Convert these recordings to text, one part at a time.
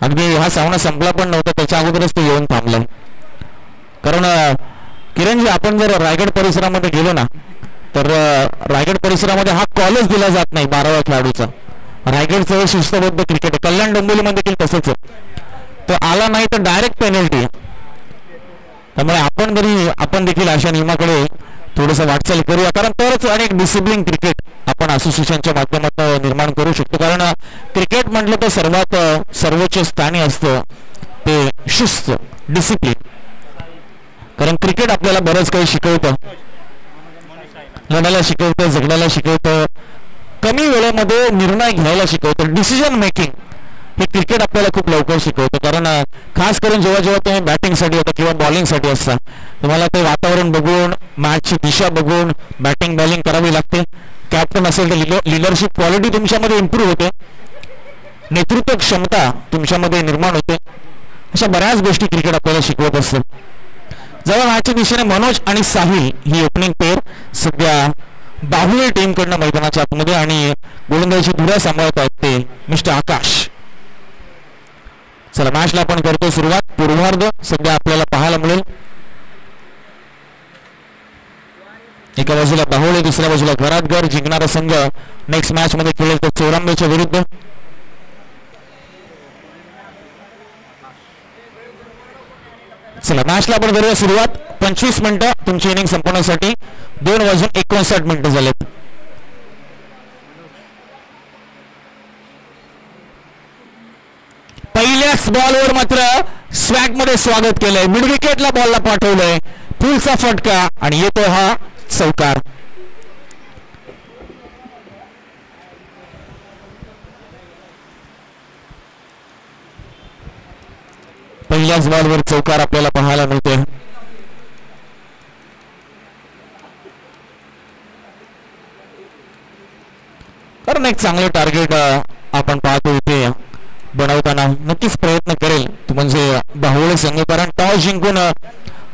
अगदी हा सामना संपला पण नव्हता त्याच्या अगोदरच तो येऊन थांबलाय. कारण किरणजी आपण जर रायगड परिसरामध्ये गेलो ना तर रायगड परिसरामध्ये हा कॉलच दिला जात नाही 12व्या खेळाडूचा. रायगडचं शिस्तबद्ध क्रिकेट आहे. कल्याण डोंबिवलीमध्ये देखील तसंच आहे. तो आला नाही तर डायरेक्ट पेनल्टी. त्यामुळे आपण देखील अशा नियमाकडे थोडंसं वाटचाल करूया कारण तरच अनेक डिसिप्लिन क्रिकेट आपण असोसिएशनच्या माध्यमातून निर्माण करू शकतो. कारण क्रिकेट म्हटलं तर सर्वात सर्वोच्च स्थानी असतं ते शिस्त डिसिप्लिन. कारण क्रिकेट आपल्याला बरंच काही शिकवतं, लढायला शिकवतं, जगण्याला शिकवतं, कमी वेळेमध्ये निर्णय घ्यायला शिकवतं. डिसिजन मेकिंग हे क्रिकेट आपल्याला खूप लवकर शिकवतं. कारण खास करून जेव्हा जेव्हा तुम्ही बॅटिंगसाठी होता किंवा बॉलिंगसाठी असता तुम्हाला ते वातावरण बघून मॅचची दिशा बघून बॅटिंग बॉलिंग करावी लागते. कॅप्टन असेल तर लिडरशिप क्वालिटी तुमच्यामध्ये इम्प्रूव्ह होते, नेतृत्व क्षमता तुमच्यामध्ये निर्माण होते. अशा बऱ्याच गोष्टी क्रिकेट आपल्याला शिकवत असतं. जेव्हा मॅचच्या दिशेने मनोज आणि साहिल ही ओपनिंग पेअर सध्या बाहुली टीमकडनं मैदानाच्या आतमध्ये आणि गोलंदाजी धुरा सांभाळत आहेत ते मिस्टर आकाश. चला मॅचला आपण करतो सुरुवात. पूर्वार्ध सध्या आपल्याला पाहायला मिळेल. एका बाजूला बाहुळे, दुसऱ्या बाजूला घरातघर. जिंकणारा संघ नेक्स्ट मॅच मध्ये खेळेल तो चौरांबेच्या विरुद्ध. चला मॅचला आपण करूया सुरुवात. 25 मिनिटं तुमची इनिंग संपवण्यासाठी. 2:59 मिनिटं झालेत. पहिल्याच बॉलवर मात्र स्वॅग मध्ये स्वागत केलंय. मिड विकेटला बॉलला पाठवलंय. फुलचा फटका आणि येतो हा चौकार. पहिल्याच बॉलवर चौकार आपल्याला पाहायला मिळतोय. कारण एक चांगलं टार्गेट आपण पाहतो इथे बनवताना नक्कीच प्रयत्न करेल तो म्हणजे बाहुळे संघ. कारण टॉस जिंकून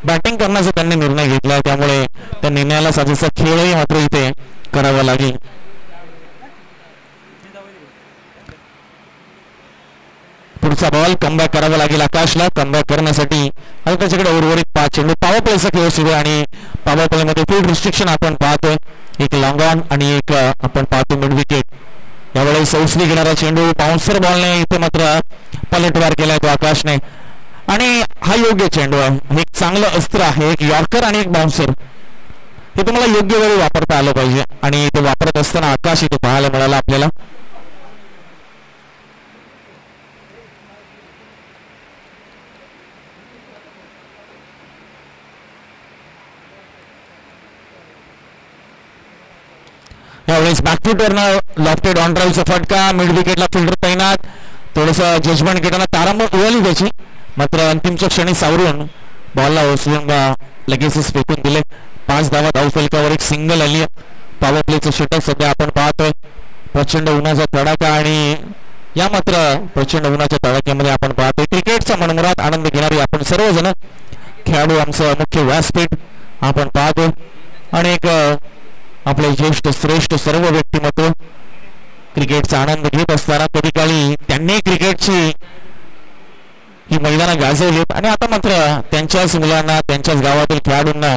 बॅटिंग करण्याचा त्यांनी निर्णय घेतला त्यामुळे त्या निर्णयाला साजेसा खेळही मात्र इथे करावा लागेल. पुढचा बॉल कमबॅक करावा लागेल आकाशला. कमबॅक करण्यासाठी आता त्याच्याकडे उर्वरित 5 चेंडू. पॉवर प्लेचा खेळ सुरू आणि पॉवर प्ले मध्ये फील्ड रिस्ट्रिक्शन आपण पाहतोय. एक लॉंग ऑन आणि एक आपण पाहतो मिड विकेट. यावेळेस सौसली घेणारा चेंडू बाउन्सर बॉलने इथे मात्र पलटवार केलाय तो आकाशने आणि हा योग्य चेंडू आहे. हे एक चांगलं अस्त्र आहे. एक यॉर्कर आणि एक बाउन्सर हे तुम्हाला योग्य वेळी वापरता आलं पाहिजे आणि ते वापरत असताना आकाश इथे पाहायला मिळाला आपल्याला. यावेळेस बॅकफुटरनं लॉफ्टेड ऑन ड्राईव्हचा फटका. मिड विकेटला फिल्डर तैनात. थोडस जजमेंट घेताना तारांबळ उडवली त्याची मात्र अंतिमच्या क्षणी सावरून बॉलला उचलून लगेचच फेकून दिले. 5 धावा धावफलकावर एक सिंगल आली. पॉवर प्लेचं षटक सध्या आपण पाहतोय. प्रचंड उन्हाचा तडाखा आणि या मात्र प्रचंड उन्हाच्या तडाख्यामध्ये आपण पाहतोय क्रिकेटचा मनमुराद आनंद घेणारी आपण सर्वजण खेळाडू आमचं मुख्य व्यासपीठ आपण पाहतो आणि एक आपले ज्येष्ठ श्रेष्ठ सर्व व्यक्तिमत्व क्रिकेटचा आनंद घेत असताना कधी काळी त्यांनी क्रिकेटची ही मैदानं गाजवलीत आणि आता मात्र त्यांच्याच मुलांना त्यांच्याच गावातील खेळाडूंना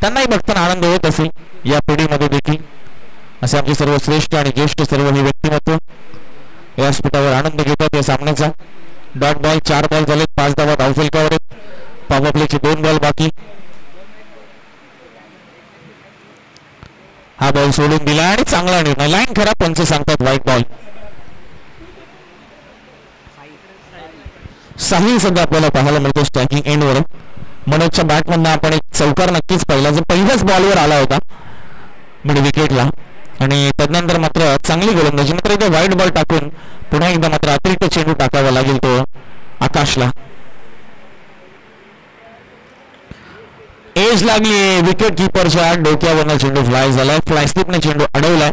त्यांनाही बघताना आनंद होत असेल या पिढीमध्ये देखील. असे आमचे सर्व श्रेष्ठ आणि ज्येष्ठ सर्व ही व्यक्तिमत्व व्यासपीठावर आनंद घेतात या सामन्याचा. डॉट बॉल 4 बॉल झालेत. 5 धावा धावफलकावर आहेत. पॉवर प्लेचे 2 बॉल बाकी. हा बॉल सोडून दिला आणि चांगला निर्णय. लाईन खरा पंच सांगतात व्हाईट बॉल. साहिल सध्या आपल्याला पाहायला मिळतो स्ट्रायकिंग एंडवर. मनोजच्या बॅटमधनं आपण एक चौकार नक्कीच पाहिला जो पहिल्याच बॉलवर आला होता मिड विकेटला आणि त्यानंतर मात्र चांगली गोलंदाजी. मात्र इथे व्हाईट बॉल टाकून पुन्हा एकदा मात्र अतिरिक्त चेंडू टाकावा लागेल तो आकाशला. एज लागली विकेट किपरच्या डोक्यावरनं चेंडू फ्लाय झालाय. फ्लाय स्लिपने चेंडू अडवलाय.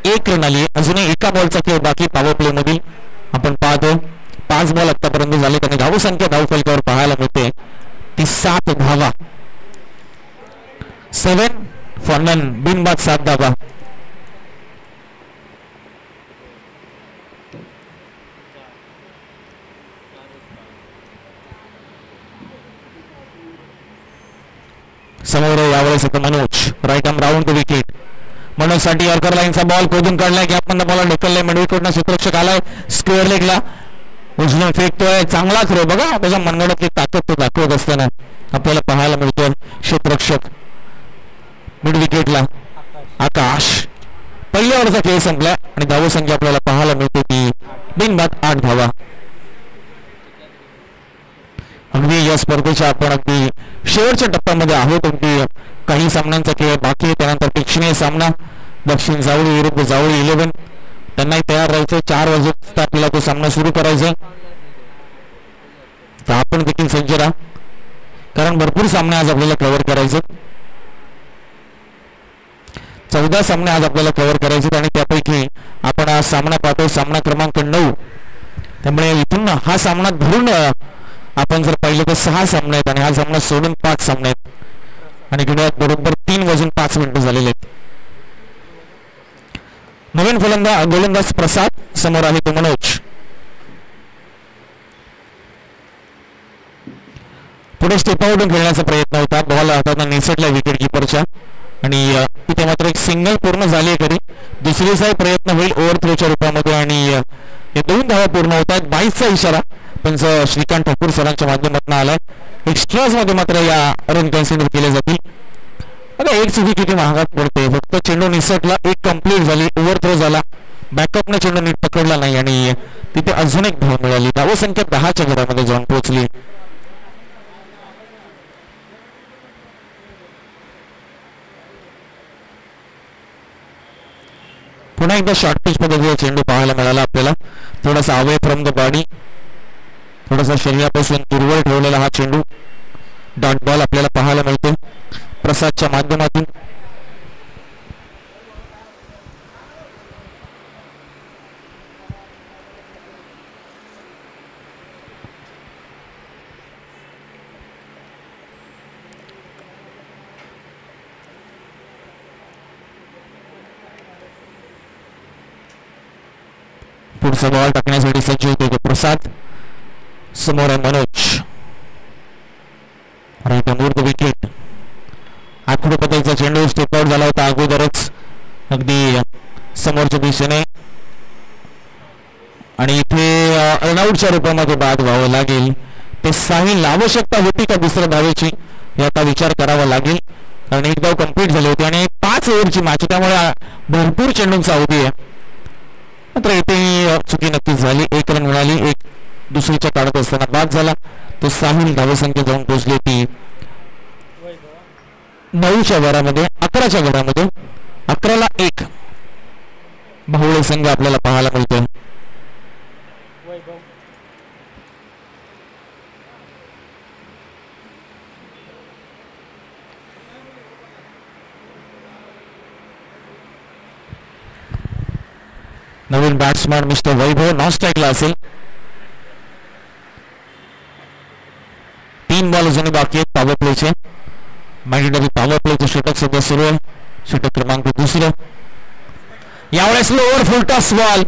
1 रन आली. अजूनही एका बॉलचा खेळ बाकी पॉवर प्ले मधील आपण पाहतो. 5 बॉल आतापर्यंत झाले आणि धावसंख्या धावफलकावर पाहायला मिळते ती 7 धावा. 7 फॉर नन बिनबाद 7 धावा. समोर यावेळेस आता Manoj right arm round the wicket. Manoj साठी यॉर्कर लाईनचा बॉल खोदून काढलाय, गॅप मधला बॉल ढकललाय, मिडविकेटनं क्षेत्ररक्षक आलाय, स्क्वेअर लेगला उजलून फेकतोय. चांगला थ्रो बघा, त्याच्या मनगडातली ताकद तो दाखवत असताना आपल्याला पाहायला मिळतोय. क्षेत्ररक्षक मिड विकेटला आकाश. पहिल्या ओव्हरचा खेळ संपला आणि धावसंख्या आपल्याला पाहायला मिळते ती बिनबाद 8 धावा. अगदी या स्पर्धेच्या आपण अगदी शेवटच्या टप्प्यामध्ये आहोत. अगदी काही सामन्यांचा खेळ बाकी आहे. त्यानंतर प्रेक्षणीय सामना दक्षिण जावळी विरुद्ध जावळी 11. त्यांनाही तयार राहायचं. 4 वाजता आपल्याला तो सामना सुरू करायचा. तर आपण देखील सज्ज राहा, कारण भरपूर सामने आज आपल्याला कव्हर करायचे. 14 सामने आज आपल्याला कव्हर करायचे आणि त्यापैकी आपण आज सामना पाहतो सामना क्रमांक 9. त्यामुळे इथून हा सामना धरून आपण जर पाहिलं तर 6 सामने आहेत आणि हा सामना सोडून 5 सामने आहेत आणि घड्याळात बरोबर 3:05 झालेले आहेत. नवीन गोलंदाज प्रसाद, समोर आहे तो मनोज. पुढे स्टेप आउट खेळण्याचा प्रयत्न होता, बॉल हाताने निसटला विकेट किपरच्या आणि तिथे मात्र एक सिंगल पूर्ण झाली आहे. दुसरीचाही प्रयत्न होईल ओव्हर थ्रोच्या रूपामध्ये आणि हे 2 धावा पूर्ण होत आहेत. 22चा इशारा पण श्रीकांत ठाकूर सरांच्या माध्यमातून आलाय. एक्स्ट्राज मध्ये मात्र या रन कन्सिडर केले जातील. आता एक चुकी किती महागात पडते. फक्त चेंडू निसटला, एक कंप्लीट झाली, ओव्हर थ्रो झाला, बॅकअपने चेंडू नीट पकडला नाही आणि तिथे अजून एक धाव मिळाली. धावसंख्या 10च्या घरामध्ये जाऊन पोहोचली. पुन्हा एकदा शॉर्ट पिच पद्धतीचा चेंडू पाहायला मिळाला आपल्याला. थोडासा अवे फ्रॉम द बॉडी, थोडासा शरीरापासून दुर्वळ ठेवलेला हा चेंडू डॉट बॉल आपल्याला पाहायला मिळतो प्रसादच्या माध्यमातून. पुढचा बॉल टाकण्यासाठी सज्ज होतो तो प्रसाद. समोर आहे Manoj right on the wicket. आखूड पद्धतीचा चेंडू स्टेप आउट झाला होता अगोदरच अगदी समोरच्या दिशेने आणि इथे रनआउटच्या रूपामध्ये बाद व्हावं लागेल. ते साहिल आवश्यकता होती का दुसऱ्या धावेची याचा विचार करावा लागेल, कारण एक धाव कंप्लीट झाली होती आणि 5 ओव्हरची मॅच, त्यामुळे भरपूर चेंडूंचा अवधी आहे. मात्र इथे चुकी नक्कीच झाली. 1 रन मिळाली, एक दुसरीच्या काढत असताना बाद झाला. तो साहिल धावसंख्या जाऊन पोहोचली ती 9च्या घरामध्ये, 11च्या घरामध्ये. 11ला 1 बाहुळे संघ आपल्याला पाहायला मिळतो. नवीन बॅट्समॅन मिस्टर वैभव नॉन स्ट्राईकला असेल. 3 बॉल अजूनही बाकी आहेत पॉवर प्लेचे. मॅन्डेटरी पॉवर प्लेचं षटक सध्या सुरू आहे, षटक क्रमांक 2. यावेळेस lower full toss ball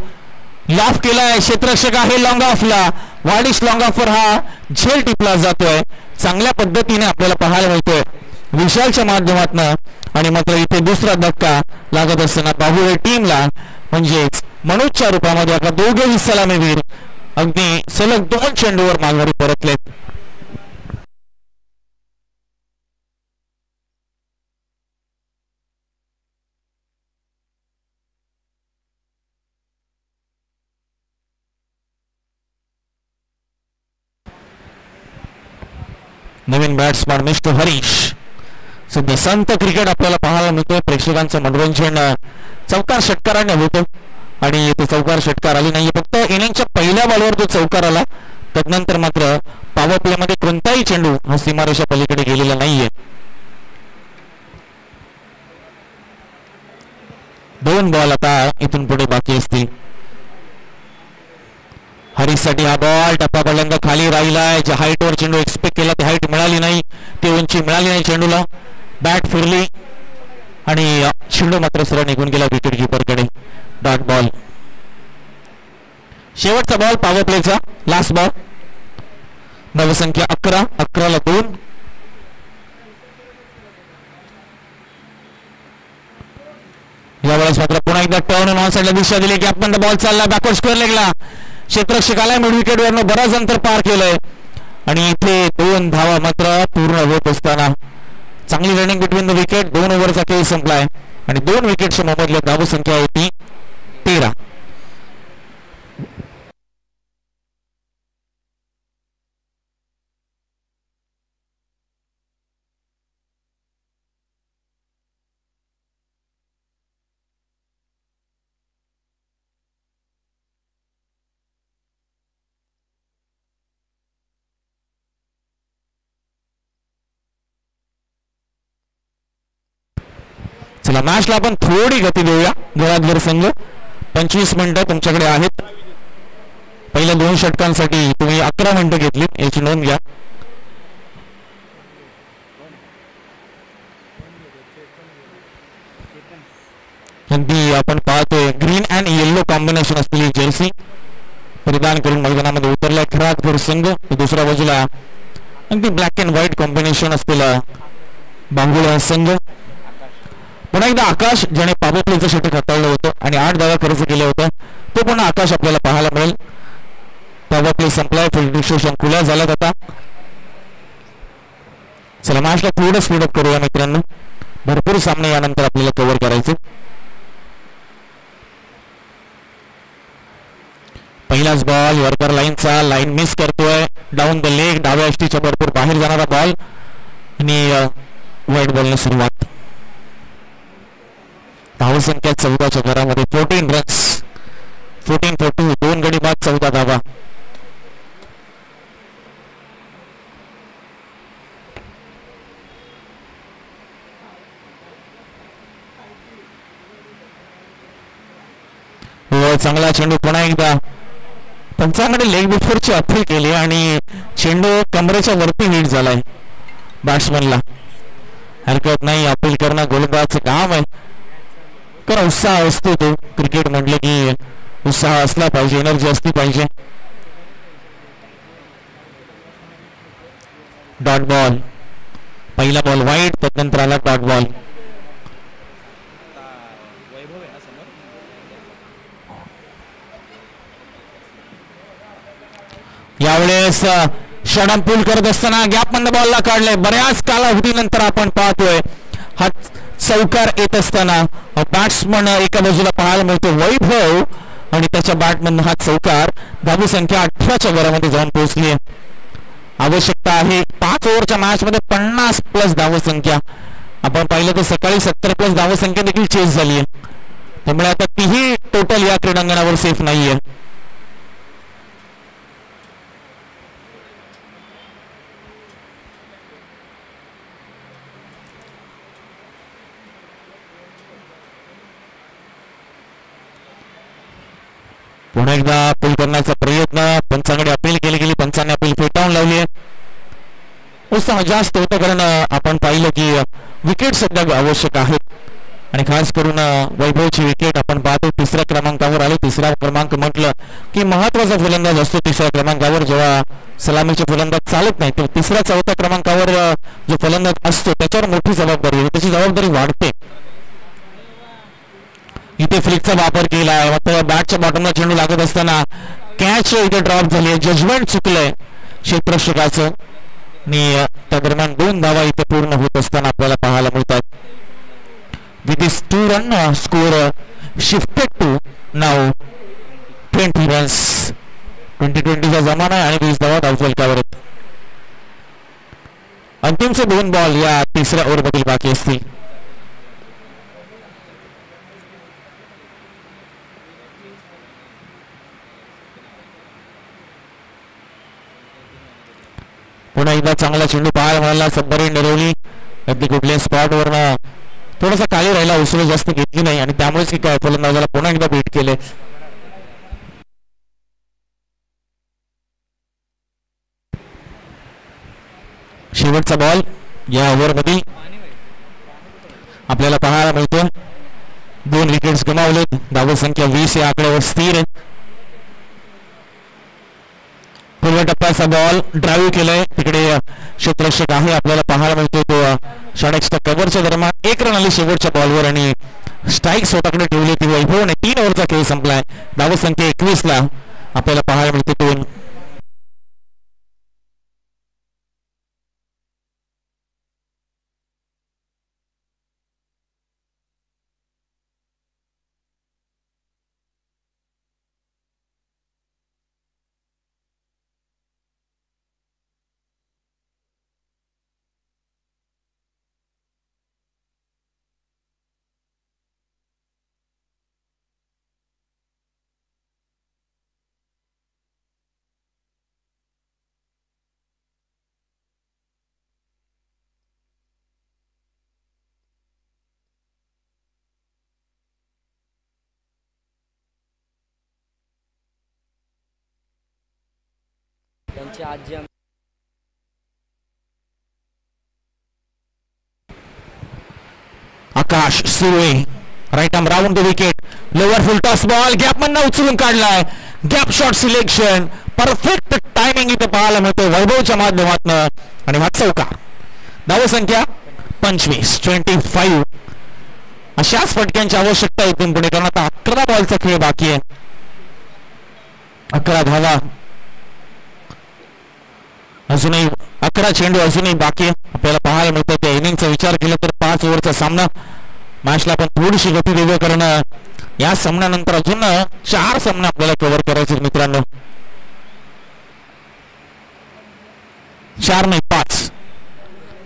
loaf केलाय, क्षेत्ररक्षक आहे लॉंग ऑफला, वाडिश लॉंग ऑफवर हा झेल टिपला जातोय. चांगल्या पद्धतीने आपल्याला पाहायला मिळतोय विशालच्या माध्यमातून आणि मात्र इथे दुसरा धक्का लागत असताना बाहुळे टीमला म्हणजेच मनोजच्या रूपामध्ये आता दोघेही सलामीवीर अगदी सलग 2 चेंडूवर माघारी परतलेत. नवीन बॅट्समॅन मिस्टर हरीश. सध्या संत क्रिकेट आपल्याला पाहायला मिळतोय. प्रेक्षकांचं मनोरंजन चौकार षटकाराने होतं आणि तो चौकार षटकार आली नाहीये, फक्त इनिंगच्या पहिल्या बॉलवर तो चौकार आला. त्यानंतर मात्र पॉवर प्ले मध्ये कोणताही चेंडू हा सीमारेषा पलीकडे गेलेला नाहीये. 2 बॉल आता इथून पुढे बाकी असतील. हरीशसाठी हा बॉल टप्पा पहिल्यांदा खाली राहिलाय. ज्या हाईटवर चेंडू एक्सपेक्ट केला ती हाईट मिळाली नाही, ती उंची मिळाली नाही चेंडूला. बॅट फिरली आणि चेंडू मात्र सरळ निघून गेला विकेट किपरकडे. Dot ball. शेवटचा बॉल पॉवर प्लेचा, लास्ट बॉल. धावसंख्या 11, 11ला 2. यावेळेस मात्र पुन्हा एकदा टर्न ऑन साइडला दिशा दिली की आपण बॉल चालला बॅकवर्ड स्क्वेअर लेगला. क्षेत्ररक्षकाला मिड विकेटवरनं बराच अंतर पार केलंय आणि इथे 2 धावा मात्र पूर्ण होत असताना चांगली रनिंग बिटवीन द विकेट. 2 ओव्हरचा खेळ संपलाय आणि 2 विकेटच्या मोबदल्यात धावसंख्या आहे ती 13. चला मॅचला आपण थोडी गती देऊया. घराघर संघ 25 मिनिटं तुमच्याकडे आहेत. पहिल्या 2 षटकांसाठी तुम्ही 11 मिनिटं घेतली याची नोंद घ्या. अगदी आपण पाहतोय ग्रीन अँड येल्लो कॉम्बिनेशन असलेली जर्सी परिधान करून मैदानामध्ये उतरलाय घराघर संघ. दुसऱ्या बाजूला अगदी ब्लॅक अँड व्हाईट कॉम्बिनेशन असलेला बांगुळा संघ. पुन्हा एकदा आकाश ज्याने पावरप्लेचं षटक हाताळलं होतं आणि 8 धावा खर्च केले होतं तो पुन्हा आकाश आपल्याला पाहायला मिळेल. पॉवरप्ले संपलाय. फील्डिंग खुल्या झाल्यात आता. चला मॅचला थोडं स्पीडअप करूया मित्रांनो. भरपूर सामने यानंतर आपल्याला कव्हर करायचे. पहिलाच बॉल वरकर लाईनचा लाईन मिस करतोय. डाऊन द लेग डाव्या यष्टीच्या भरपूर बाहेर जाणारा बॉल आणि वाईट बॉलने सुरुवात. धावसंख्या 14च्या घरामध्ये 14 रन्स. 14 for 2. 2 गडी बाद 14 धावा. चांगला चेंडू पुन्हा एकदा पंचांकडे लेग बिफोरची अपील केली आणि चेंडू कमरेच्या वरती हिट झालाय. बॅट्समनला हरकत नाही. अपील करणं गोलंदाजचं काम आहे. कारण उत्साह असतो तो. क्रिकेट म्हटलं की उत्साह असला पाहिजे, एनर्जी असली पाहिजे. Dot ball. पहिला बॉल वाईट त्यानंतर आला डॉट बॉल. यावेळेस षडंपूल करत असताना गॅप मधनं बॉलला काढले. बऱ्याच कालावधीनंतर आपण पाहतोय हा चौकार येत असताना बॅट्समन एका बाजूला पाहायला मिळतो वैभव आणि त्याच्या बॅटमधून हा चौकार. धावसंख्या 18च्या घरामध्ये जाऊन पोहोचली आहे. आवश्यकता आहे 5 ओव्हरच्या मॅच मध्ये 50+ धावसंख्या. आपण पाहिलं तर सकाळी 70+ धावसंख्या देखील चेस झाली आहे. त्यामुळे आता तीही टोटल या क्रीडांगणावर सेफ नाहीये. पुन्हा एकदा अपील करण्याचा प्रयत्न. पंचांकडे अपील केली गेली. पंचांनी अपील फेटाळून लावली आहे. उत्साह जास्त होतं कारण आपण पाहिलं की विकेट सध्या आवश्यक आहेत आणि खास करून वैभवची विकेट आपण पाहतो 3ऱ्या क्रमांकावर आले. 3रा क्रमांक म्हटलं की महत्वाचा फलंदाज असतो 3ऱ्या क्रमांकावर. जेव्हा सलामीचे फलंदाज चालत नाही तर 3ऱ्या 4थ्या क्रमांकावर जो फलंदाज असतो त्याच्यावर मोठी जबाबदारी आहे. त्याची जबाबदारी वाढते. इथे फ्लिकचा वापर केला आहे. मात्र बॅटच्या बॉटमला चेंडू लागत असताना कॅच इथे ड्रॉप झाली आहे. जजमेंट चुकलंय क्षेत्ररक्षकाचं आणि त्या दरम्यान 2 धावा इथे पूर्ण होत असताना आपल्याला पाहायला मिळतात. With this 2 run score shifted to now 20 runs. 2020चा जमाना आहे आणि 20 धावा धावफलकावर आहेत. अंतिमचे 2 बॉल या 3ऱ्या ओव्हरमधील बाकी असतील. पुन्हा एकदा चांगला चेंडू पाहायला मिळाला. सबमरीन निरवली. अगदी कुठल्या स्पॉटवरनं थोडासा खाली राहिला. उसळी जास्त घेतली नाही आणि त्यामुळेच की काय फलंदाजाला पुन्हा एकदा बीट केले. शेवटचा बॉल या ओव्हरमध्ये आपल्याला पाहायला मिळतो. 2 विकेट्स गमावलेत. धावसंख्या 20 या आकड्यावर स्थिर आहे. पहिल्या टप्प्याचा बॉल ड्राईव्ह केलाय तिकडे क्षेत्ररक्षक आहे आपल्याला पाहायला मिळतो तो षटकच्या कव्हरच्या दरम्यान 1 रन आली शेवटच्या बॉलवर आणि स्ट्राईक स्वतःकडे ठेवली ती वैभवने 3 ओव्हरचा खेळ संपलाय धावसंख्या 21 ला आपल्याला पाहायला मिळते तो Akash Sure right arm round the wicket lower full toss ball gap मधनं उचलून काढलाय gap shot selection perfect timing इथे पाहायला मिळते वैभवच्या माध्यमातून आणि हा चौकार धावसंख्या 25 अशाच फटक्यांची आवश्यकता इथून पुढे कारण आता 11 बॉलचा खेळ बाकी आहे 11 धावा अजूनही 11 चेंडू अजूनही बाकी आहे आपल्याला पाहायला मिळतं त्या इनिंगचा विचार केला तर 5 ओव्हरचा सामना मॅचला पण थोडीशी गती देऊ कारण या सामन्यानंतर अजून 4 सामने आपल्याला कव्हर करायचे मित्रांनो 4 नाही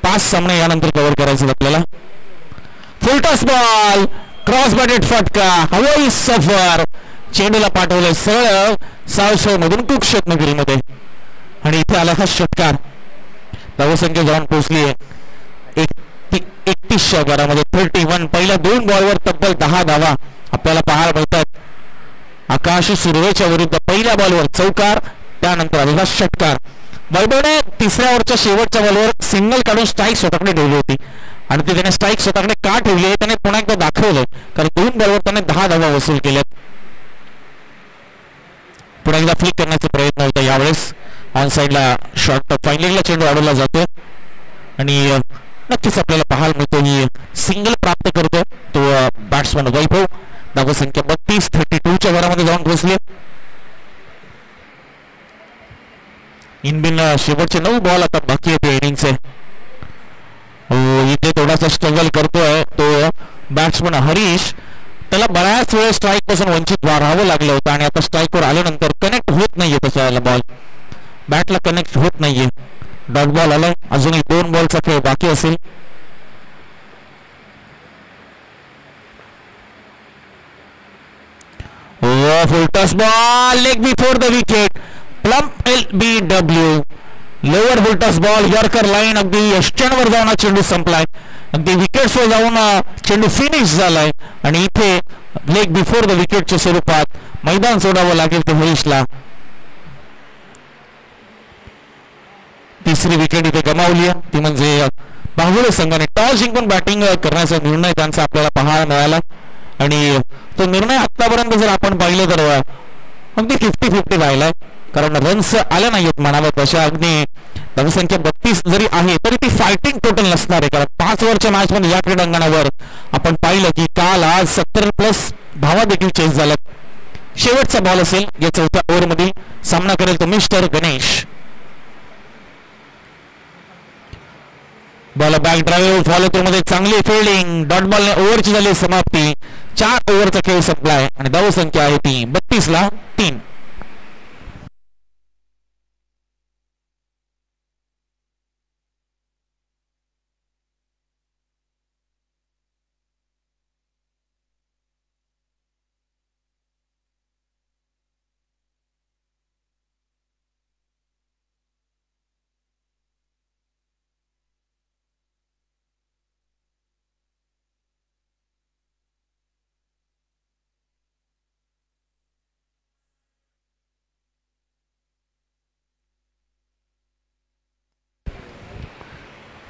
5 सामने यानंतर कव्हर करायचे आपल्याला फुल टॉस बॉल क्रॉस बॅटेड फटका हवाई सफर चेंडूला पाठवलंय सरळ सावशे मधून कुक क्षेत्रमध्ये आणि इथे आला हा षटकार धावसंख्या जाऊन पोहोचली आहे 31च्या घरामध्ये 31 पहिल्या 2 बॉलवर तब्बल 10 धावा आपल्याला पाहायला मिळतात आकाश सुर्वेच्या विरुद्ध पहिल्या बॉलवर चौकार त्यानंतर आलेला षटकार वैभवने 3ऱ्या ओव्हरच्या शेवटच्या बॉलवर सिंगल काढून स्ट्राईक स्वतःकडे ठेवली होती आणि ते त्याने स्ट्राईक स्वतःकडे का ठेवली आहे त्याने पुन्हा एकदा दाखवलंय कारण 2 बॉलवर त्याने 10 धावा वसूल केल्यात पुन्हा एकदा फ्लिक करण्याचा प्रयत्न होता यावेळेस ऑन साइडला शॉर्ट फायनलला चेंडू अडवला जातो आणि नक्कीच आपल्याला पाहायला मिळतो ही सिंगल प्राप्त करतो तो बॅट्समन वैभव धावसंख्या 32-32च्या घरामध्ये जाऊन पोहोचले इनबिन शेवटचे 9 बॉल आता बाकी आहेत इनिंगचे इथे थोडासा स्ट्रगल करतोय तो बॅट्समन हरीश त्याला बऱ्याच वेळ स्ट्राईक पासून वंचित राहावं लागलं होतं आणि आता स्ट्राईकवर आल्यानंतर कनेक्ट होत नाहीये तसा बॉल बॅटला कनेक्ट होत नाहीये डॉट बॉल आलाय अजूनही 2 बॉलचा खेळ बाकी असेल फुल toss ball leg before the wicket plump LBW lower full toss ball yorker line अगदी यष्टनवर जाऊन चेंडू संपलाय अगदी विकेट्सवर जाऊन चेंडू फिनिश झालाय आणि इथे लेग बिफोर द विकेटच्या स्वरूपात मैदान सोडावं लागेल ते हरीशला 3री विकेट इथे गमावली ती म्हणजे बाहुले संघाने टॉस जिंकून बॅटिंग करण्याचा निर्णय त्यांचा आपल्याला पाहायला मिळाला आणि तो निर्णय आतापर्यंत जर आपण पाहिलं तर अगदी 50-50 राहिलाय कारण रन्स आल्या नाहीत म्हणावं तशा अगदी धावसंख्या 32 जरी आहे तरी ती फायटिंग टोटल नसणार आहे कारण 5 ओव्हरच्या मॅच मध्ये या क्रीडांगणावर आपण पाहिलं की काल आज 70+ धावा देखील चेस झाल्यात शेवटचा बॉल असेल या 4थ्या ओव्हरमधील सामना करेल तो mister Ganesh ball back drive follow through मध्ये चांगली फिल्डिंग डॉट बॉलने ओव्हरची झाली समाप्ती 4 ओव्हरचा खेळ संपलाय आणि धावसंख्या आहे ती 32-3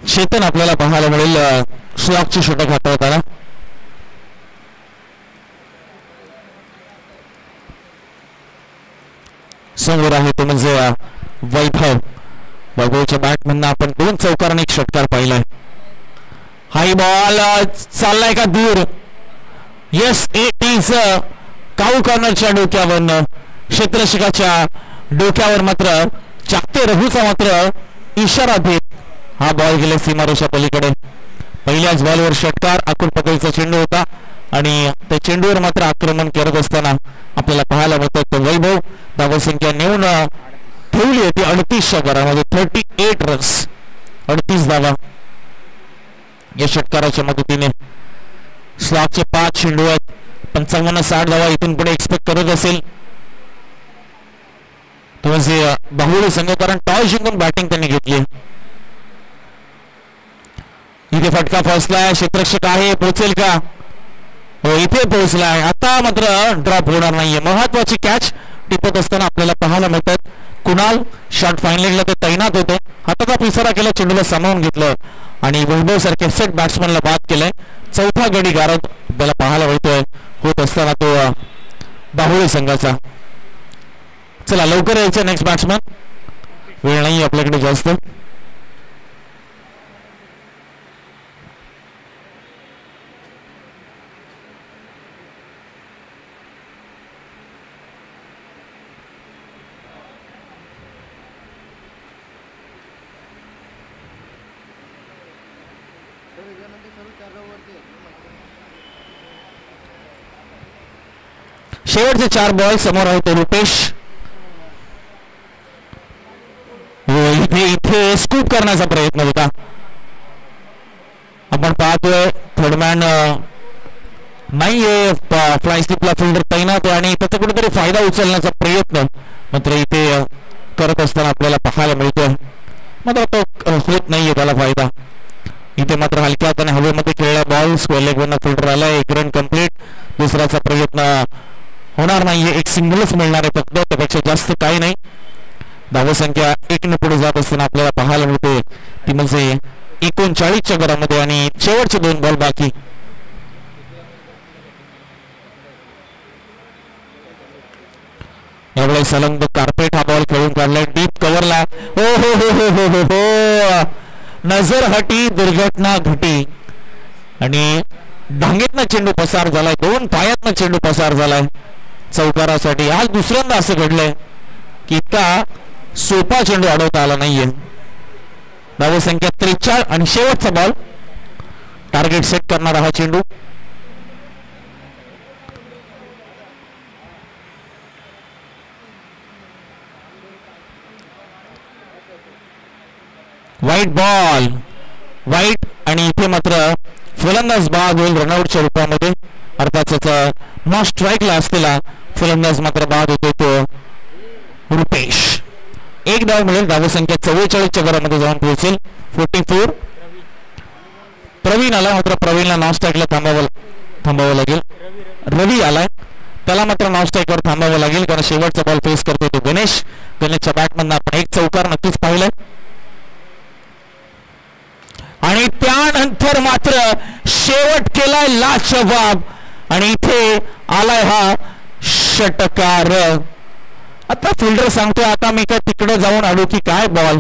चेतन आपल्याला पाहायला मिळेल स्लॉकची षटक हाताळताना समोर आहे तो म्हणजे बघूच्या बॅटमॅनना आपण 2 चौकार आणि 1 षटकार पाहिलाय. हाय बॉल चाललाय का दूर. येस इट इज काऊ कॉर्नरच्या डोक्यावर, क्षेत्ररक्षकाच्या डोक्यावर मात्र चाकते रघुचा मात्र इशारा देत हा बॉल गेला सीमारेषा पलीकडे. पहिल्याच बॉलवर षटकार. आकुल पकडीचा चेंडू होता आणि त्या चेंडूवर मात्र आक्रमण करत असताना आपल्याला पाहायला मिळतं तो वैभव धावसंख्या नेऊन ठेवली होती 38च्या घरामध्ये. 38 रन्स, 38 धावा या षटकाराच्या मदतीने. स्लॉगचे 5 चेंडू आहेत. 55-60 धावा इथून पुढे एक्सपेक्ट करत असेल तो म्हणजे बाहुली संघ, कारण टॉस जिंकून बॅटिंग त्यांनी घेतली. इथे फटका फसलाय. क्षेत्ररक्षक आहे, पोहोचेल का? हो इथे पोहोचलाय. आता मात्र ड्रॉप होणार नाहीये. महत्वाची कॅच टिपत असताना आपल्याला पाहायला मिळतात. कुणाल शॉट फायनलिंगला ते तैनात होते. हाताचा पिसारा केला, चेंडूला सामावून घेतलं आणि वैभव सारख्या सेट बॅट्समॅनला बाद केलाय. चौथा गडी गारद आपल्याला पाहायला मिळतोय होत असताना तो बाहुली संघाचा. चला लवकर यायचं नेक्स्ट बॅट्समॅन, वेळ नाही आपल्याकडे जास्त. शेवटचे 4 बॉल समोर होते रुपेश. इथे स्कूप करण्याचा प्रयत्न होता. आपण पाहतोय थर्डमॅन नाहीये, फ्लाय स्लिपला फिल्डर तैनात आहे आणि त्याचा कुठेतरी फायदा उचलण्याचा प्रयत्न मात्र इथे करत असताना आपल्याला पाहायला मिळतोय. मात्र तो होत नाहीये त्याला फायदा. इथे मात्र हलक्या हाताने हवेमध्ये खेळला बॉल. स्क्वेअर लेग वरनं फिल्डर आलाय. 1 रन कंप्लीट. दुसऱ्याचा प्रयत्न होणार नाहीये. 1 सिंगलच मिळणार आहे फक्त, त्यापेक्षा जास्त काही नाही. धावसंख्या 1 ने पुढे जात असताना आपल्याला पाहायला मिळते ती म्हणजे 39च्या घरामध्ये आणि शेवटचे 2 बॉल बाकी. यावेळेस सलंग कार्पेट हा बॉल खेळून काढलाय डीप कव्हरला. हो हो हो हो हो हो हो नजर हटी, दुर्घटना घटी आणि ढांगेतनं चेंडू पसार झालाय. 2 पायातनं चेंडू पसार झालाय चौकारासाठी. आज दुसऱ्यांदा असं घडलंय की इतका सोपा चेंडू अडवता आला नाहीये. धावसंख्या 43 आणि शेवटचा बॉल टार्गेट सेट करणारा हा चेंडू. वाईट बॉल, वाईट आणि इथे मात्र फलंदाज बाद होईल रनआउटच्या रूपामध्ये. अर्थातच न स्ट्राईकला असलेला फलंदाज मात्र बाद होतो तो रुपेश. 1 धाव मिळेल. धावसंख्या 44च्या घरामध्ये जाऊन पोहोचेल. 44. प्रवीण आला, मात्र प्रवीणला नॉन स्ट्राईकला थांबावं लागेल. रवी आलाय, त्याला मात्र नॉन स्ट्राईकवर थांबावं लागेल कारण शेवटचा बॉल फेस करतो तो गणेश. गणेशच्या बॅटमधनं आपण 1 चौकार नक्कीच पाहिलाय आणि त्यानंतर मात्र शेवट केलाय लाजवाब आणि इथे आलाय हा षटकार. आता फिल्डर सांगतोय आता मी काय तिकडे जाऊन आलो की काय बॉल,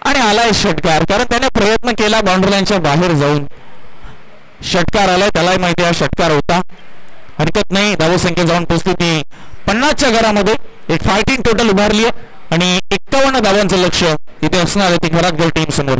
आणि आलाय षटकार कारण त्याने प्रयत्न केला बाउंड्री लाईनच्या बाहेर जाऊन. षटकार आलाय, त्यालाही माहिती आहे षटकार होता. हरकत नाही. धावसंख्या जाऊन पोहोचली ती 50च्या घरामध्ये. एक फायटिंग टोटल उभारली आहे आणि 51 धावांचं लक्ष इथे असणार आहे ती घरात टीम समोर.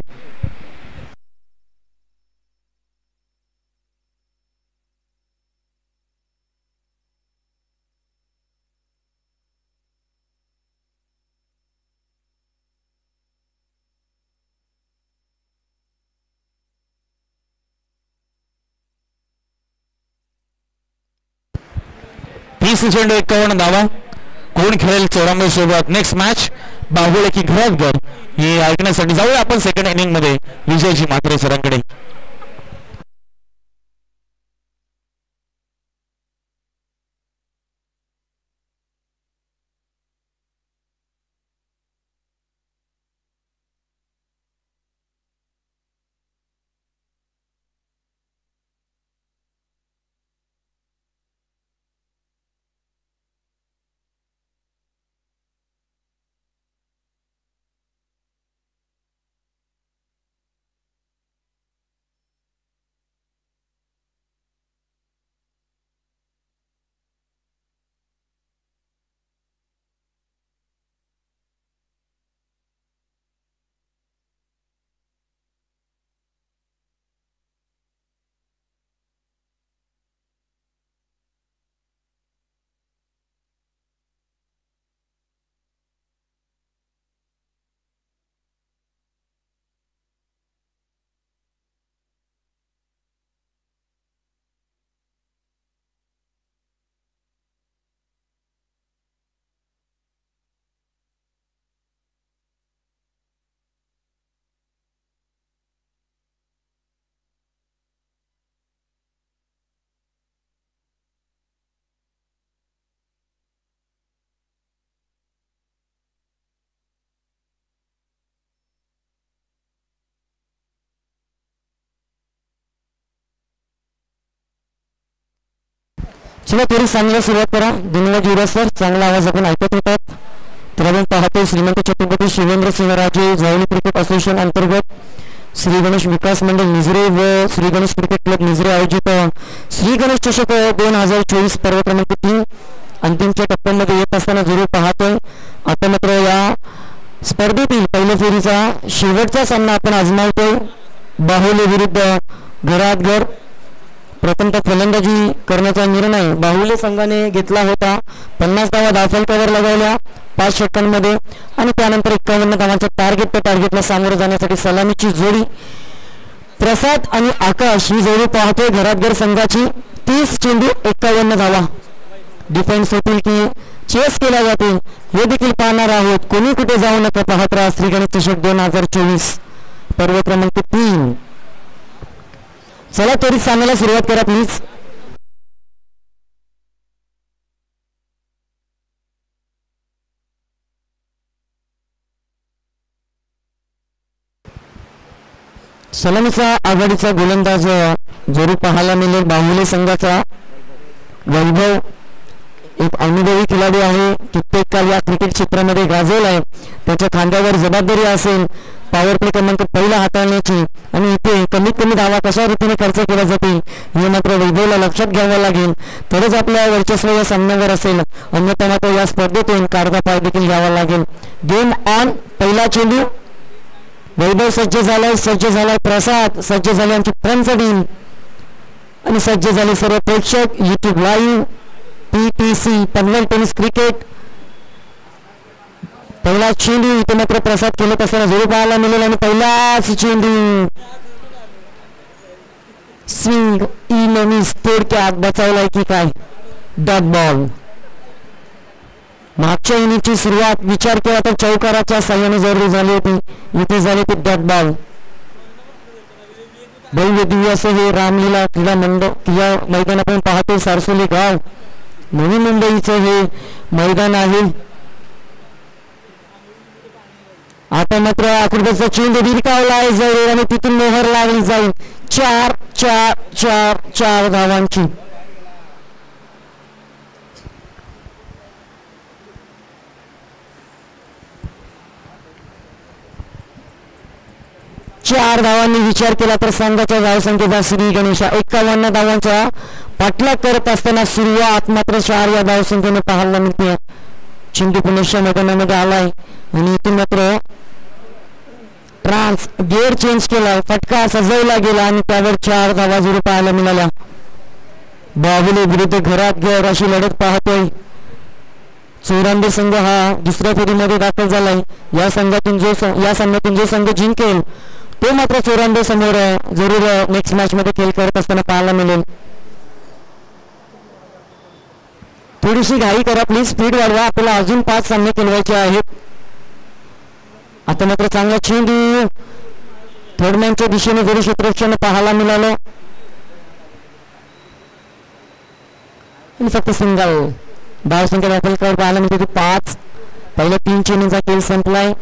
चेंडू 51 धावा. कोण खेळेल 94 सोबत नेक्स्ट मॅच बाहुले की घरात हे ऐकण्यासाठी जाऊया आपण सेकंड इनिंग मध्ये विजयजी म्हात्रे सरांकडे. चला थोडी चांगली सुरुवात करा. धन्यवाद युवराज सर, चांगला आवाज आपण ऐकत होतात. तर आपण पाहतो श्रीमंत छत्रपती शिवेंद्र सिंहराजे जावली क्रिकेट असोसिएशन अंतर्गत श्री गणेश विकास मंडळ निजरे व श्री गणेश क्रिकेट क्लब निजरे आयोजित श्री गणेश चषक 2024 पर्व क्रमांक 3 अंतिमच्या टप्प्यामध्ये येत असताना जरूर पाहतोय. आता मात्र या स्पर्धेतील पहिल्या फेरीचा शेवटचा सामना आपण आजमावतोय. बाहुले विरुद्ध घरातघर. प्रथमतः फलंदाजी करण्याचा निर्णय बाहुले संघाने घेतला होता. 50 धावा धावफलकावर लगावल्या 5 षटकांमध्ये आणि त्यानंतर 51 धावांच्या टार्गेटला सामोरं जाण्यासाठी सलामीची जोडी प्रसाद आणि आकाश ही जोडी पाहतोय. घरातघर संघाची 30 चेंडू 51 धावा. डिफेन्स होतील की चेस केला जातील हे देखील पाहणार आहोत. कोणी कुठे जाऊ नका, पाहत राहा श्री गणेश चषक 2024 पर्व क्रमांक 3. चला त्वरित सामन्याला सुरुवात करा प्लीज. सलामीचा आघाडीचा गोलंदाज जरूर पाहायला मिळेल. बाहुले संघाचा वैभव एक अनुभवी खेळाडू आहे. कित्येक काळ या क्रिकेट क्षेत्रामध्ये गाजवला आहे. त्याच्या खांद्यावर जबाबदारी असेल पॉवर प्ले क्रमांक पहिला हाताळण्याची आणि इथे कमीत कमी धावा कशा रीतीने खर्च केला जातील हे मात्र वैभवला लक्षात घ्यावं लागेल. तरच आपल्या वर्चस्व या सामन्यावर असेल, अन्यथा मात्र या स्पर्धेतून काढता पाय देखील घ्यावा लागेल. Game on. पहिला चेंडू. वैभव सज्ज झालाय प्रसाद सज्ज झाले आमची फ्रेंड्स टीम आणि सज्ज झाले सर्व प्रेक्षक. YouTube live PTC Panvel tennis cricket. पहिला चेंडू इथे मात्र प्रसाद खेळत असताना जरूर पाहायला मिळेल आणि पहिलाच चेंडू स्विंग इनिंग्स थोडक्यात बचावलाय की काय. Dot ball. मागच्या इनिंगची सुरुवात विचार केला तर चौकाराच्या साह्याने जरूर झाली होती. इथे झाले ते डॉट बॉल. भव्य दिव्य असं हे रामलीला क्रीडा मैदान आपण पाहतो. सारसोली गाव नवी मुंबईचं हे मैदान आहे. आता मात्र आकृतीचा चेंडू भिरकावला आहे जवळ आणि तिथून मोहर लागली जाईल. 4 धावांची. चार धावांनी विचार केला तर संघाच्या धावसंख्येचा श्री गणेशा 51 धावांचा पाठलाग करत असताना सुरुवात मात्र 4 या धावसंख्येने पाहायला मिळते. चेंडू पुण्याच्या मैदानामध्ये आलाय आणि इथून मात्र ट्रान्स गेअर चेंज केला, फटका सजवला गेला आणि त्यावर 4 धावा जरूर पाहायला मिळाल्या. बाहुले विरुद्ध घरात घर अशी लढत पाहतोय. चोरांबे संघ हा दुसऱ्या फेरीमध्ये दाखल झालाय. या सामन्यातून जो संघ जिंकेल तो मात्र चोरांबे समोर जरूर नेक्स्ट मॅच मध्ये खेळ करत असताना पाहायला मिळेल. थोडीशी घाई करा प्लीज, स्पीड वाढवा. आपल्याला अजून 5 सामने खेळवायचे आहेत. आता मात्र चांगला चेंडू थर्ड मॅनच्या दिशेने जरूर क्षेत्ररक्षण पाहायला मिळालं आणि फक्त सिंगल. धावसंख्या दाखल कर पाहायला मिळते 5. पहिल्या 3 चेंडूंचा खेळ संपलाय.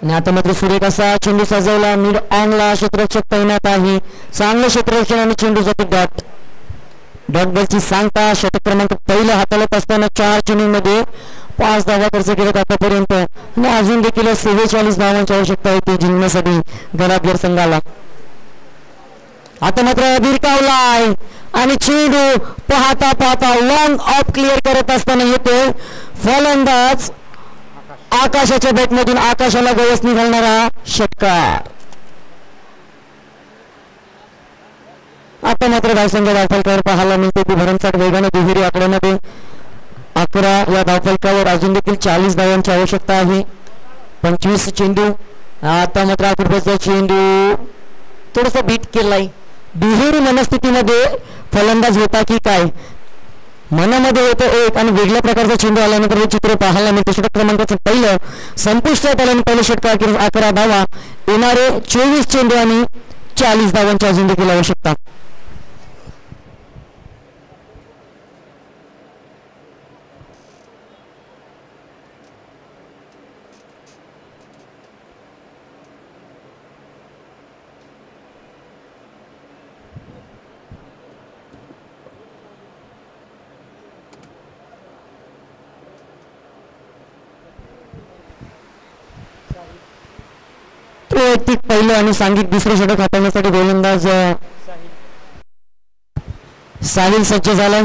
आणि आता मात्र सुरेख असा चेंडू सजवला. मिड ऑनला क्षेत्ररक्षक तैनात आहे. चांगलं क्षेत्ररक्षण आणि चेंडू जातो डॉट बॉलची सांगता. षटक क्रमांक पहिला हाताळत असताना 4 चेंडूंमध्ये 5 धावा खर्च केल्यात आतापर्यंत आणि अजून देखील 47 धावांची आवश्यकता होती जिंकण्यासाठी घरातघर संघाला. आता मात्र भिरकावलाय आणि चेंडू पाहता पाहता लॉंग ऑफ क्लिअर करत असताना येतो फलंदाज आकाशाच्या बॅटमधून. आकाशाला गवसणी घालणारा षटकार. आता मात्र धावसंख्या धावफलकावर पाहायला मिळते ती भरमसाठ वेगाने दुहेरी आकड्यामध्ये 11 या धावफलकावर अजून देखील 40 धावांची आवश्यकता आहे. 25 चेंडू. आता मात्र आकृतीचा चेंडू थोडासा बीट केलाय. दुहेरी मनस्थितीमध्ये फलंदाज होता की काय, मनामध्ये होतं एक आणि वेगळ्या प्रकारचा चेंडू आल्यानंतर हे चित्र पाहायला मिळते. षटक क्रमांकाचं पहिलं संपुष्टात आल्याने पहिलं षटकार 11 धावा. येणारे 24 चेंडू आणि 40 धावांची अजून देखील आवश्यकता. वैयक्तिक पहिलं आणि सांघिक दुसरं षटक हाताळण्यासाठी गोलंदाज साहिल सज्ज झालाय.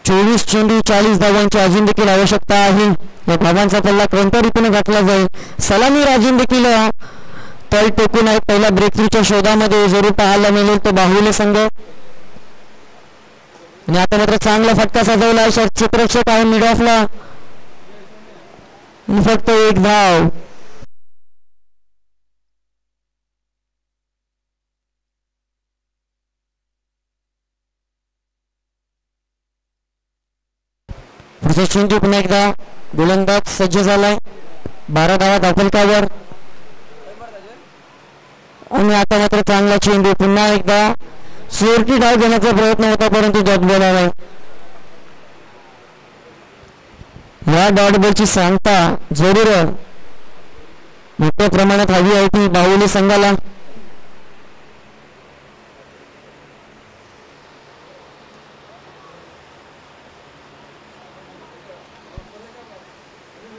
चोवीस चेंडू 40 धावांची अजून देखील आवश्यकता आहे. या धावांचा पल्ला कोणत्या रीतीने घातला जाईल. सलामीर अजून देखील तळ टोकून आहे. पहिला ब्रेक थ्रूच्या शोधामध्ये जरूर पाहायला मिळेल तो बाहुले संघ. आणि आता मात्र चांगला फटका सजवला आहे. क्षेत्ररक्षक आहे मिड ऑफला. फक्त एक धाव. पुढचा चेंडू पुन्हा एकदा गोलंदाज सज्ज झालाय. 12 धावा धावफलकावर. आणि आता मात्र चांगला चेंडू पुन्हा एकदा सोरटी डाव घेण्याचा प्रयत्न होता परंतु डॉट बॉल आलाय. या डॉट बॉलची सांगता जरूर मोठ्या प्रमाणात हवी आहे ती बाहुली संघाला.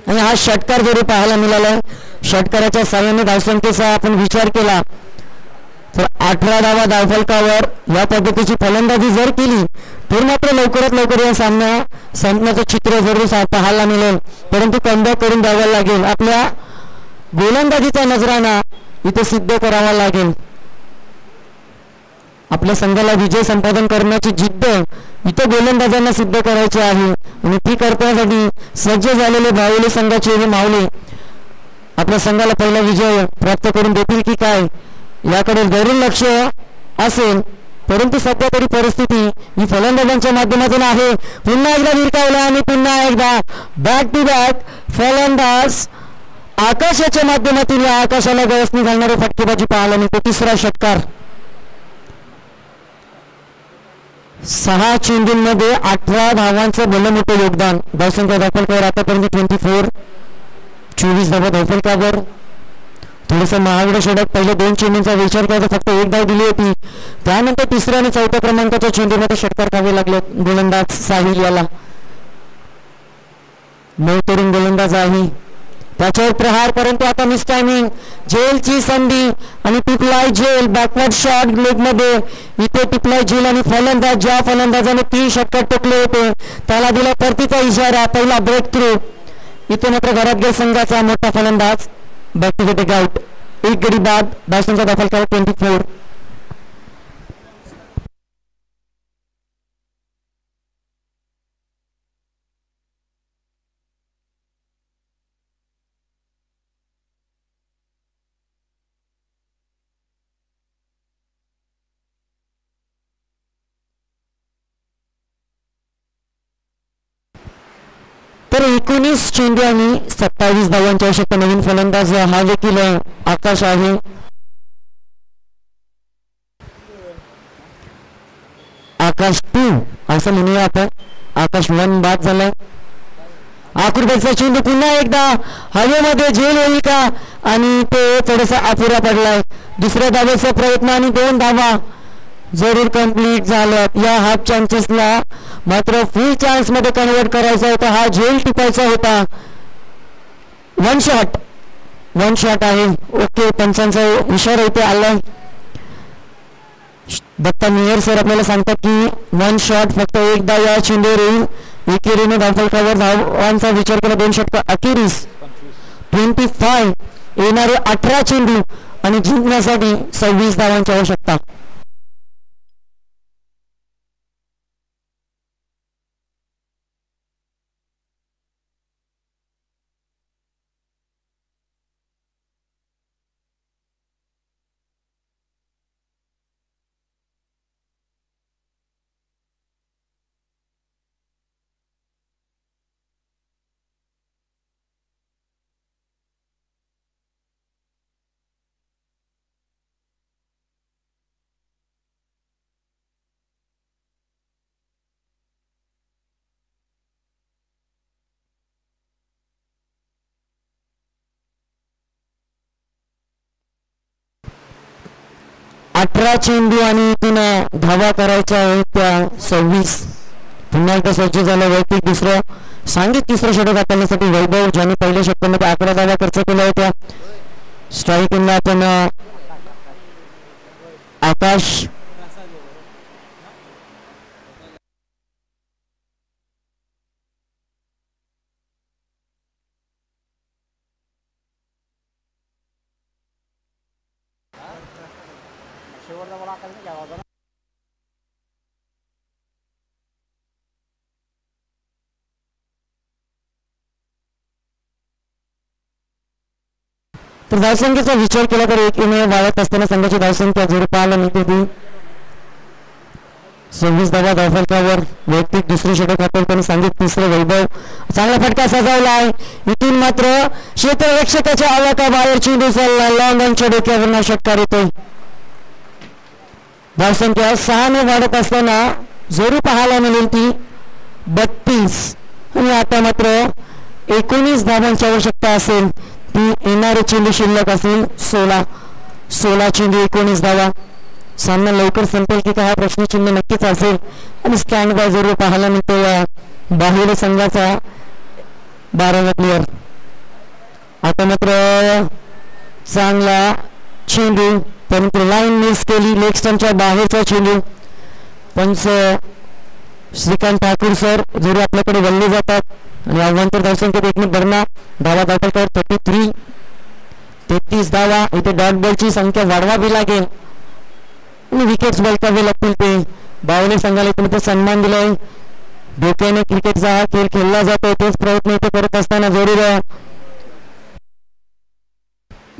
आणि हा षटकार जरी पाहायला मिळाला. षटकाराच्या साह्याने धावसंख्येचा आपण विचार केला तर 18 धावा धावफलकावर या पद्धतीची फलंदाजी जर केली तर मात्र लवकरात लवकर या सामना संपण्याचं चित्र जरूर पाहायला मिळेल. परंतु कमबॅक करून द्यावा लागेल. आपल्या गोलंदाजीचा नजराणा इथे सिद्ध करावा लागेल. आपल्या संघाला विजय संपादन करण्याची जिद्द इथं गोलंदाजांना सिद्ध करायची आहे. आणि ती करण्यासाठी सज्ज झालेले बाहुली संघाचे हे मावळे आपल्या संघाला पहिला विजय प्राप्त करून देतील की काय याकडे जरूर लक्ष असेल. परंतु सध्या तरी परिस्थिती ही फलंदाजांच्या माध्यमातून आहे. पुन्हा एकदा विरकावला आणि पुन्हा एकदा बॅक टू बॅक फलंदाज आकाशाच्या माध्यमातून या आकाशाला गळसणी घालणारे फटकेबाजी पाहायला मिळते. तिसरा षटकार. 6 चेंडूंमध्ये 18 धावांचं भलं मोठं योगदान. धावसंख्या धावफलकावर आतापर्यंत 24 धावा धावफलकावर. थोडंसं महागडं षटक. पहिले 2 चेंडूंचा विचार केला तर फक्त 1 धाव दिली होती. त्यानंतर तिसऱ्या आणि चौथ्या क्रमांकाच्या चेंडूमध्ये षटकार खावे लागले गोलंदाज साहिल याला. तरुण गोलंदाज आहे त्याच्यावर प्रहार परंतु आता मिस टायमिंग. जेलची संधी आणि टिपलाय जेल बॅकवर्ड शॉट लेग मध्ये. इथे टिपलाय जेल आणि फलंदाज ज्या फलंदाजाने 3 षटकार टोकले होते त्याला दिला परतीचा इशारा. पहिला ब्रेक थ्रू. इथे मात्र घरात संघाचा मोठा फलंदाज बॅक टू टेक आउट. 1 गडी बाद. धावसंख्या धावफलकावर 24. तर 19 चेंडू आणि 27 धावांची आवश्यकता. नवीन फलंदाज हा देखील आकाश आहे. आकाश 2 असं म्हणूया आपण. आकाश 1 बाद झालाय. आकुर्बेचा चेंडू पुन्हा एकदा हवेमध्ये झेल होईल का आणि ते थोडासा अपुरा पडलाय. दुसऱ्या धावेचा प्रयत्न आणि 2 धावा जरूर कंप्लीट झाल्यात. या हाफ चान्सेसला मात्र फुल चान्स मध्ये कन्वर्ट करायचा होता. हा झेल टिपायचा होता. 1 शॉट आहे. ओके पंचांचा इशारा इथे आलाय. दत्ता मेयर सर आपल्याला सांगतात की 1 शॉट फक्त 1 धाव या चेंडूवर येईल. एकेरीने धावफलकावर धावांचा विचार केला 2 षटकार अखेरीस 25. येणारे 18 चेंडू आणि जिंकण्यासाठी 26 धावांची आवश्यकता. अठरा चेंडू आणि पुन्हा धावा करायच्या आहेत त्या 26. पुन्हा एकदा सज्ज झालं वैयक्तिक दुसरं सांघिक तिसरं षटक हाताळण्यासाठी वैभव, ज्याने पहिल्या षटकामध्ये 11 धावा खर्च केल्या होत्या. स्ट्राईकिंगला आपण आकाश, तर धावसंख्येचा विचार केला तर एक इनिंग वाढत असताना संघाची धावसंख्या जर पाहायला मिळते ती 26 धावा धावफलकावर. वैयक्तिक दुसरे षटक हाताळताना सांगित तिसरं वैभव, चांगला फटका सजवला आहे. इथून मात्र क्षेत्ररक्षकाच्या आवाकाबाहेर चेंडू चालला, लॉंगच्या डोक्यावरून षटकार येतोय. धावसंख्या 6 ने वाढत असताना जरूर पाहायला मिळेल ती 32 आणि आता मात्र 19 धावांची आवश्यकता असेल. ती येणारे चेंडू शिल्लक असेल 16 चेंडू 19 धावा. सामना लवकर संपेल की काय हा प्रश्नचिन्ह नक्कीच असेल आणि स्टँड बाय जरूर पाहायला मिळतो या बाहुली संघाचा 12 प्लेयर. आता मात्र चांगला चेंडू, परंतु लाईन मिस केली, लेग स्टंपच्या बाहेरचा चेंडू. पंच श्रीकांत ठाकूर सर जरूर आपल्याकडे वळले जातात आणि अवांतर धावसंख्येत एकमेक भरणा. धावा धावफलकावर 33 धावा. इथे डॉट बॉलची संख्या वाढवावी लागेल आणि विकेट्स बळकावे लागतील. ते बावले संघाला इथे सन्मान दिलाय. डोक्याने क्रिकेटचा हा खेळ खेळला जातो, तोच प्रयत्न इथे करत असताना जरूर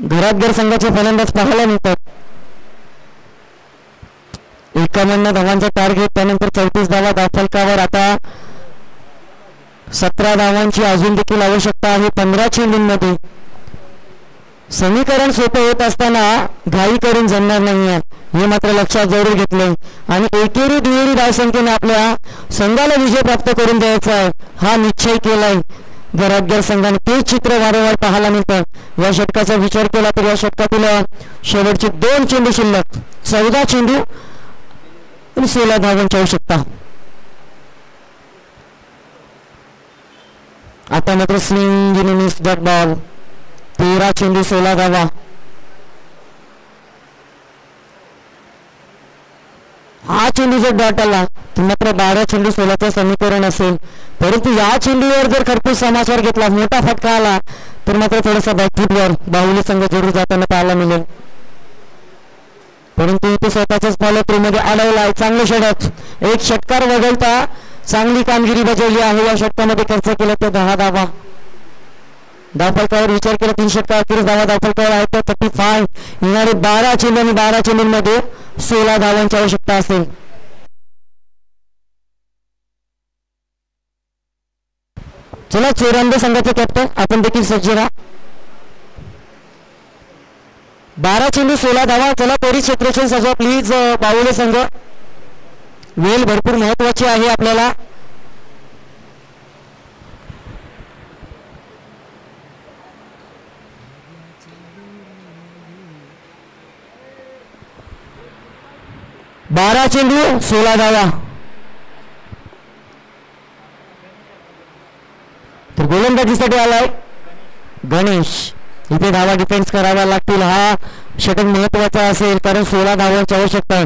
घरातघर संघाचे फलंदाज पाहायला मिळतात. 51 धावांचा टार्गेट, त्यानंतर 34 धावा धावफलकावर. आता 17 धावांची अजून देखील आवश्यकता आहे 15 चेंडूंमध्ये. समीकरण सोपे होत असताना घाई करून जमणार नाहीये हे मात्र लक्षात जरूर घेतले आणि एकेरी दुहेरी धावसंख्येने आपल्या संघाला विजय प्राप्त करून द्यायचा आहे हा निश्चय केलाय घरातघर संघाने. ते चित्र वारंवार पाहायला मिळतं. या षटकाचा विचार केला तर या षटकातील शेवटचे 2 चेंडू शिल्लक, 14 चेंडू आणि 16 धावांची आवश्यकता. आता मात्र स्विंग मिस डॉट बॉल, 13 चेंडू 16 धावा. हा चेंडू जर डॉट आला तर मात्र 12 चेंडू 16चं समीकरण असेल. परंतु या चेंडूवर जर खरपूस समाचार घेतला, मोठा फटका आला तर मात्र थोडासा बॅकफुटवर बाहुली संघ जरूर जाताना पाहायला मिळेल. परंतु इथे स्वतःच्याच फॉलो थ्रू मध्ये अडवलाय. चांगले षटक, एक षटकार वगळता चांगली कामगिरी बजावली आहे. या षटकामध्ये खर्च केला तर 10 धावा. धावफलकावर विचार केला 3 षटकार अखेरीस धावा धावफलकावर आहेत 35. येणारे 12 चेंडू आणि 12 चेंडूंमध्ये 16 धावांची आवश्यकता असेल. चला चोरांदे संघाचे कॅप्टन आपण देखील सज्ज राहा. 12 चेंडू 16 धावा. चला तरी क्षेत्ररक्षण सजवा प्लीज बाहुले संघ. वेळ भरपूर महत्वाची आहे आपल्याला. बारा चेंडू 16 धावा. तर गोलंदाजीसाठी आलाय गणेश. इथे धावा डिफेन्स कराव्या लागतील. हा षटक महत्वाचा असेल कारण 16 धावांची आवश्यकता आहे.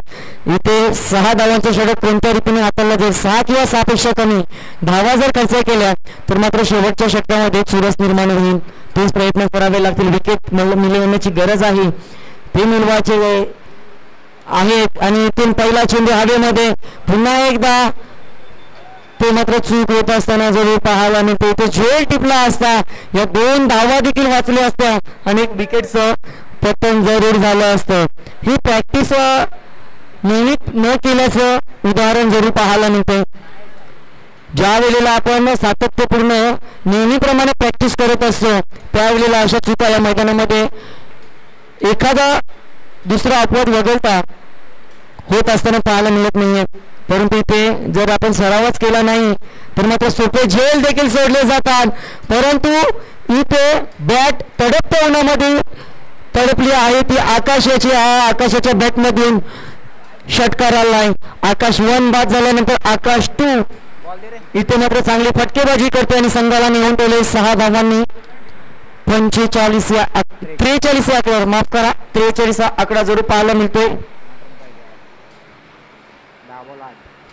इथे 6 धावांचे षटक कोणत्या रीतीने हाताळला जाईल. 6 किंवा 6 पेक्षा कमी धावा जर खर्च केल्या तर मात्र शेवटच्या षटकामध्ये चुरस निर्माण होईल. तेच प्रयत्न करावे लागतील. विकेट मिळवण्याची गरज आहे, ते मिळवायचे आहेत. आणि इथून पहिला चेंडू हवेमध्ये पुन्हा एकदा ते मात्र चूक होत असताना जरूर पाहायला मिळते. तो झेल टिपला असता या 2 धावा देखील वाचल्या असत्या आणि एक विकेटचं पतन जरूर झालं असतं. ही प्रॅक्टिस नियमित न केल्याचं उदाहरण जरूर पाहायला मिळते. ज्या वेळेला आपण सातत्यपूर्ण नेहमीप्रमाणे प्रॅक्टिस करत असतो त्यावेळेला अशा चुका या मैदानामध्ये एखादा दुसरा अपवाद वगळता होत असताना पाहायला मिळत नाहीये. परंतु इथे जर आपण सरावच केला नाही तर मात्र सोपे झेल देखील सोडले जातात. परंतु इथे बॅट तडपत्या उन्हामध्ये तडपली आहे ती आकाशाची. आकाशाच्या बॅटमधून षटकार आलाय. आकाश 1 बाद झाल्यानंतर आकाश 2 इथे मात्र चांगली फटकेबाजी करते आणि संघाला निघून ठेवले 6 धावांनी. 43 या 43 या आकड्यावर, माफ करा, 43 हा आकडा जरूर पाहायला मिळतोय.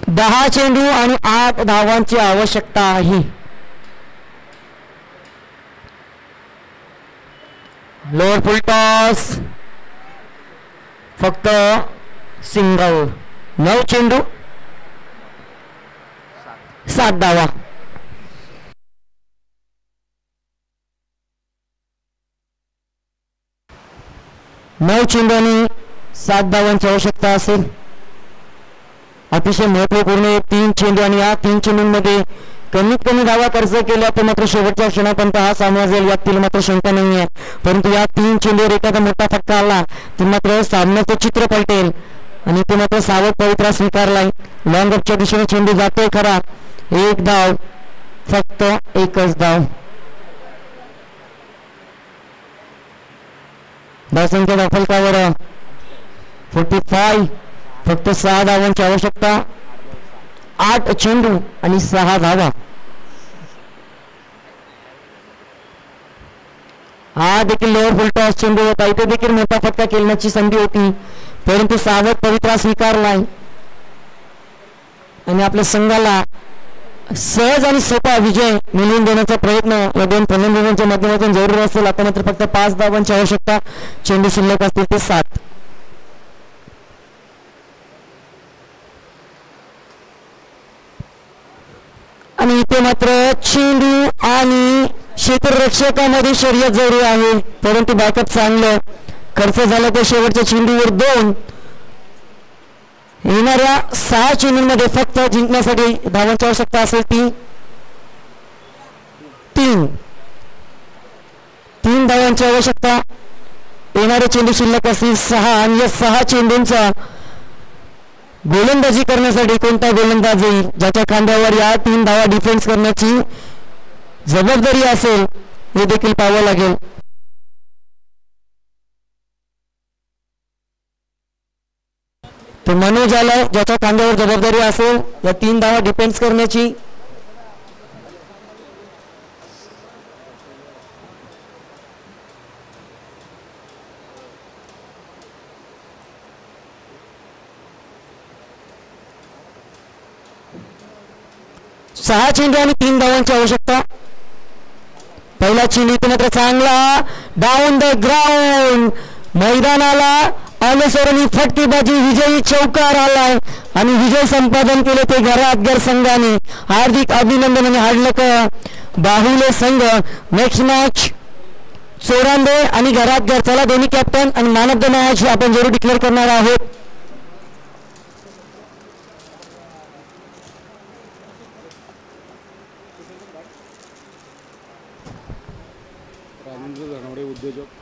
10 चेंडू आणि 8 धावांची आवश्यकता आहे. लोअर फुल टॉस, फक्त सिंगल. 9 चेंडू 7 धावा. नऊ चेंडू आणि 7 धावांची आवश्यकता असेल. अतिशय महत्वपूर्ण 3 चेंडू आणि या 3 चेंडूंमध्ये कमीत कमी धावा खर्च केल्या तर मात्र शेवटच्या क्षणापर्यंत हा सामना जाईल यातील मात्र शंका नाही आहे. परंतु या 3 चेंडूवर एखादा मोठा फटका आला तर मात्र सामन्याचं चित्र पलटेल आणि ते मात्र सावध पवित्रा स्वीकारलाय. लॉंग अपच्या दिशेने चेंडू जातोय खरा. 1 धाव, फक्त 1च धाव. धावसंख्या दाखलकावर 45, फक्त 6 धावांची आवश्यकता. 8 चेंडू आणि 6 धावा. हा देखील लोअर फुल टॉस चेंडू होता. इथे देखील मोठा फटका खेळण्याची संधी होती परंतु सावध पवित्रा स्वीकारलाय आणि आपल्या संघाला सहज आणि सोपा विजय मिळवून देण्याचा प्रयत्न या 2 फलंदाजांच्या माध्यमातून जरूर असेल. आता मात्र फक्त 5 धावांची आवश्यकता. चेंडू शिल्लक असतील ते 7. आणि इथे मात्र चेंडू आणि क्षेत्ररक्षकामध्ये शर्यत जरूर आहे परंतु बॅकअप चांगलं. खर्च झाला तर शेवटच्या चेंडूवर 2. येणाऱ्या 6 चेंडूंमध्ये फक्त जिंकण्यासाठी धावांची आवश्यकता असेल ती 3 धावांची आवश्यकता. येणारे चेंडू शिल्लक असतील 6 आणि या 6 चेंडूंचा गोलंदाजी करण्यासाठी कोणता गोलंदाज येईल ज्याच्या खांद्यावर या 3 धावा डिफेन्स करण्याची जबाबदारी असेल हे देखील पाहावं लागेल. तो मनोज आला ज्याच्या खांद्यावर जबाबदारी असेल या 3 धावा डिफेन्स करण्याची. सहा चेंडू आणि 3 धावांची आवश्यकता. पहिला चेंडू मात्र चांगला डाऊन द ग्राउंड मैदानाला अनुसरून फटकेबाजी विजयी चौकार आलाय आणि विजय संपादन केले ते घरातघर संघाने. हार्दिक अभिनंदन आणि हाडलक बाहुले संघ. नेक्स्ट मॅच सोरांदे आणि घरातघर. चला दोन्ही कॅप्टन आणि मॅन ऑफ द मॅच आपण जरूर डिक्लेअर करणार आहोत. राजेंद्र धनवडे उद्योजक.